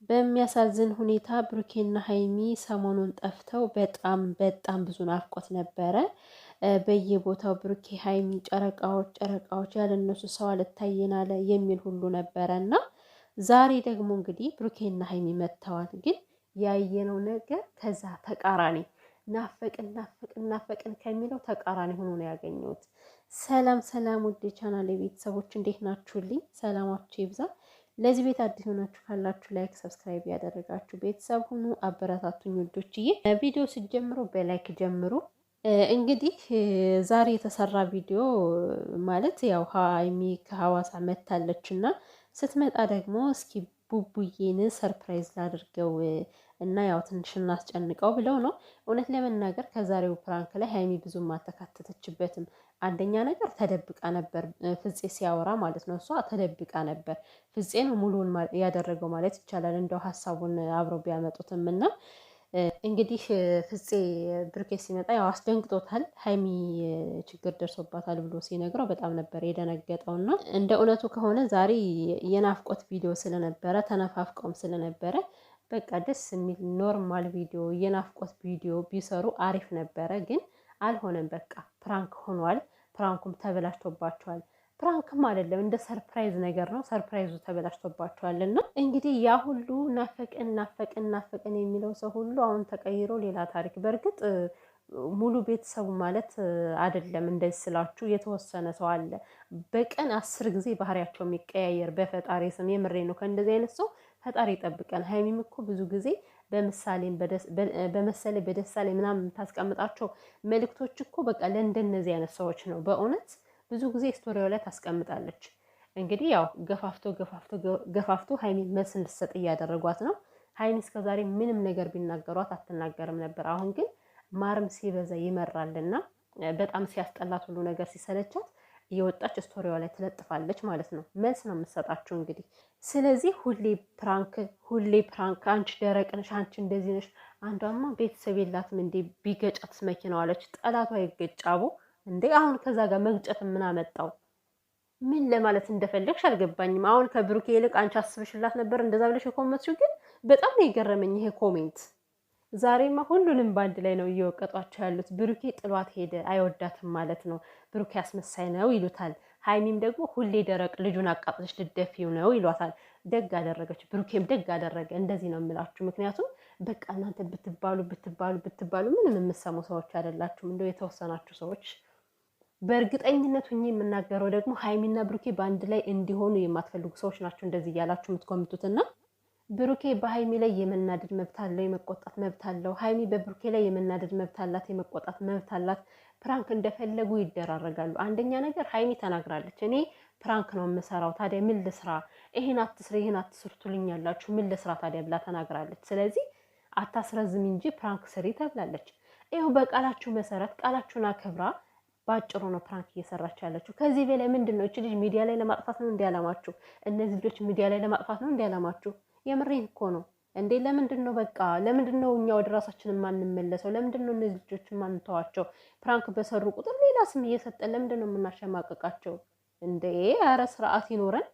በሚያሳዝን ሁኔታ ብሩኬና ሀይሚ ሰሞኑን ጠፍተው በጣም ብዙ ናፍቆት ነበረ። በየቦታው ብሩኬ ሀይሚ ጨረቃዎች ያለነሱ ሰው አልታየን አለ የሚል ሁሉ ነበረ እና ዛሬ ደግሞ እንግዲህ ብሩኬና ሀይሚ መጥተዋል። ግን ያየነው ነገር ከዛ ተቃራኒ ናፈቅን ከሚለው ተቃራኒ ሆኖ ነው ያገኘሁት። ሰላም ውድ የቻናሌ ቤተሰቦች እንዴት ናችሁልኝ? ሰላማችሁ ይብዛ። ለዚህ ቤት አዲስ ሆናችሁ ካላችሁ ላይክ ሰብስክራይብ ያደረጋችሁ ቤተሰብ ሁኑ፣ አበረታቱኝ ውዶችዬ። ቪዲዮ ስትጀምሩ በላይክ ጀምሩ። እንግዲህ ዛሬ የተሰራ ቪዲዮ ማለት ያው ሀይሚ ከሀዋሳ መታለች እና ስትመጣ ደግሞ እስኪ ቡቡዬን ሰርፕራይዝ ላድርገው እና ያው ትንሽ እናስጨንቀው ብለው ነው። እውነት ለመናገር ከዛሬው ፕራንክ ላይ ሀይሚ ብዙም አልተካተተችበትም። አንደኛ ነገር ተደብቃ ነበር፣ ፍፄ ሲያወራ ማለት ነው። እሷ ተደብቃ ነበር። ፍፄ ነው ሙሉውን ያደረገው ማለት ይቻላል። እንደው ሀሳቡን አብረው ቢያመጡትም እና እንግዲህ ፍፄ ብሩኬ ሲመጣ ያው አስደንግጦታል። ሀይሚ ችግር ደርሶባታል ብሎ ሲነግረው በጣም ነበር የደነገጠው። እና እንደ እውነቱ ከሆነ ዛሬ የናፍቆት ቪዲዮ ስለነበረ ተነፋፍቀውም ስለነበረ በቃ ደስ የሚል ኖርማል ቪዲዮ የናፍቆት ቪዲዮ ቢሰሩ አሪፍ ነበረ። ግን አልሆነም። በቃ ፕራንክ ሆኗል። ፕራንኩም ተበላሽቶባቸዋል። ፕራንክም አይደለም እንደ ሰርፕራይዝ ነገር ነው። ሰርፕራይዙ ተበላሽቶባቸዋል። እና እንግዲህ ያ ሁሉ ናፈቅን የሚለው ሰው ሁሉ አሁን ተቀይሮ ሌላ ታሪክ። በእርግጥ ሙሉ ቤተሰቡ ማለት አይደለም። እንደዚህ ስላችሁ የተወሰነ ሰው አለ በቀን 10 ጊዜ ባህሪያቸው የሚቀያየር። በፈጣሪ ስም የምሬ ነው። ከእንደዚህ አይነት ሰው ፈጣሪ ይጠብቀን። ሀይሚም እኮ ብዙ ጊዜ በመሰለ በደስታ ላይ ምናምን የምታስቀምጣቸው መልእክቶች እኮ በቃ ለእንደነዚህ አይነት ሰዎች ነው። በእውነት ብዙ ጊዜ ስቶሪው ላይ ታስቀምጣለች። እንግዲህ ያው ገፋፍቶ ሀይሚ መልስ እንድትሰጥ እያደረጓት ነው። ሀይሚ እስከዛሬ ምንም ነገር ቢናገሯት አትናገርም ነበር። አሁን ግን ማርም ሲበዛ ይመራልና በጣም ሲያስጠላት ሁሉ ነገር ሲሰለቻት እየወጣች ስቶሪዋ ላይ ትለጥፋለች ማለት ነው። መልስ ነው የምትሰጣቸው እንግዲህ። ስለዚህ ሁሌ ፕራንክ፣ አንቺ ደረቅ ነሽ፣ አንቺ እንደዚህ ነሽ። አንዷማ ቤተሰብ የላትም እንዴ ቢገጫት መኪናዋ አለች። ጠላቷ ይገጫቡ እንዴ! አሁን ከዛ ጋር መግጨት ምን አመጣው? ምን ለማለት እንደፈለግሽ አልገባኝም። አሁን ከብሩኬ ይልቅ አንቺ አስበሽላት ነበር እንደዛ ብለሽ የኮመትሽው። ግን በጣም ነው የገረመኝ ይሄ ኮሜንት። ዛሬማ ሁሉንም በአንድ ላይ ነው እየወቀጧቸው ያሉት። ብሩኬ ጥሏት ሄደ፣ አይወዳትም ማለት ነው። ብሩኬ አስመሳይ ነው ይሉታል። ሀይሚም ደግሞ ሁሌ ደረቅ ልጁን አቃጥለሽ ልደፊው ነው ይሏታል። ደግ አደረገች፣ ብሩኬም ደግ አደረገ። እንደዚህ ነው የምላችሁ። ምክንያቱም በቃ እናንተ ብትባሉ ምንም የምሰሙ ሰዎች አይደላችሁም። እንደው የተወሰናችሁ ሰዎች። በእርግጠኝነት ሁኜ የምናገረው ደግሞ ሀይሚና ብሩኬ በአንድ ላይ እንዲሆኑ የማትፈልጉ ሰዎች ናቸው እንደዚህ እያላችሁ የምትኮምቱትና ብሩኬ በሀይሚ ላይ የመናደድ መብት አለው፣ የመቆጣት መብት አለው። ሀይሚ በብሩኬ ላይ የመናደድ መብት አላት፣ የመቆጣት መብት አላት። ፕራንክ እንደፈለጉ ይደራረጋሉ። አንደኛ ነገር ሀይሚ ተናግራለች፣ እኔ ፕራንክ ነው የምሰራው፣ ታዲያ ምን ልስራ? ይሄን አትስሩ ትሉኛላችሁ፣ ምን ልስራ ታዲያ ብላ ተናግራለች። ስለዚህ አታስረዝም እንጂ ፕራንክ ስሪ ተብላለች። ይኸው በቃላችሁ መሰረት ቃላችሁን አክብራ ባጭሩ ነው ፕራንክ እየሰራች ያለችው። ከዚህ በላይ ምንድን ነው? እቺ ልጅ ሚዲያ ላይ ለማጥፋት ነው እንዲያላማችሁ? እነዚህ ልጆች ሚዲያ ላይ ለማጥፋት ነው እንዲያላማችሁ? የምሬን እኮ ነው እንዴ! ለምንድን ነው እኛ ወደ ራሳችን የማንመለሰው? ለምንድን ነው እነዚህ ልጆች የማንተዋቸው? ፕራንክ በሰሩ ቁጥር ሌላ ስም እየሰጠን ለምንድን ነው የምናሸማቀቃቸው እንዴ? ኧረ ስርዓት ይኖረን።